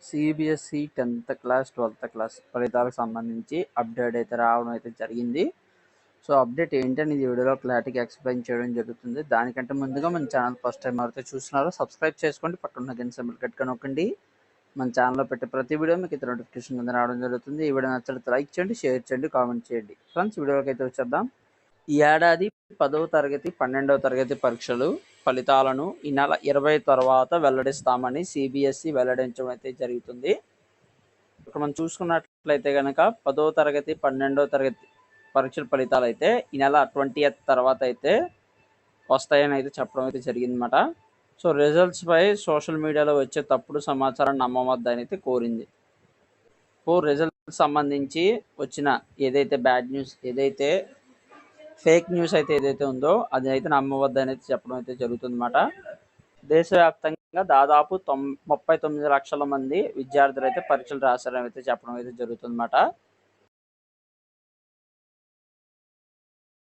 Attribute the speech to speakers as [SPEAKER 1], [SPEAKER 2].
[SPEAKER 1] CBSE 10th class 12th class ఫలితాలకు సంబంధించి update అయితే రావడం అయితే జరిగింది. సో అప్డేట్ ఏంటని ఈ వీడియోలో క్లారిటీగా ఎక్స్ప్లెయిన్ చేయడం జరుగుతుంది. దానికంటే ముందుగా మన ఛానల్ ఫస్ట్ టైం ఎవరైతే చూస్తున్నారో సబ్స్క్రైబ్ చేసుకోండి, పక్కన గంట సింబల్ గట్టిగా నొక్కండి. మన ఛానల్లో పెట్టే ప్రతి వీడియో మీకు అయితే నోటిఫికేషన్ కింద రావడం జరుగుతుంది. ఈ వీడియో నచ్చితే లైక్ చేయండి, షేర్ చేయండి, కామెంట్ చేయండి. ఫ్రెండ్స్, వీడియోకి అయితే వచ్చేద్దాం. ఈ ఏడాది 10వ తరగతి 12వ తరగతి పరీక్షలు ఫలితాలను ఈ నెల 20 తర్వాత వెల్లడిస్తామని సిబిఎస్ఈ వెల్లడించడం అయితే జరుగుతుంది. ఇక్కడ మనం చూసుకున్నట్లయితే కనుక 10వ తరగతి 12వ తరగతి పరీక్షల ఫలితాలు అయితే ఈ నెల 20th తర్వాత అయితే వస్తాయని అయితే చెప్పడం అయితే జరిగిందన్నమాట. సో రిజల్ట్స్ పై సోషల్ మీడియాలో వచ్చే తప్పుడు సమాచారం నమ్మవద్దని అయితే కోరింది. రిజల్ట్స్ సంబంధించి వచ్చిన ఏదైతే బ్యాడ్ న్యూస్, ఏదైతే ఫేక్ న్యూస్ అయితే ఏదైతే ఉందో అది అయితే నమ్మవద్దని అయితే చెప్పడం అయితే జరుగుతుందన్నమాట. దేశవ్యాప్తంగా దాదాపు 39 లక్షల మంది విద్యార్థులు అయితే పరీక్షలు రాశారని అయితే చెప్పడం అయితే జరుగుతుందన్నమాట.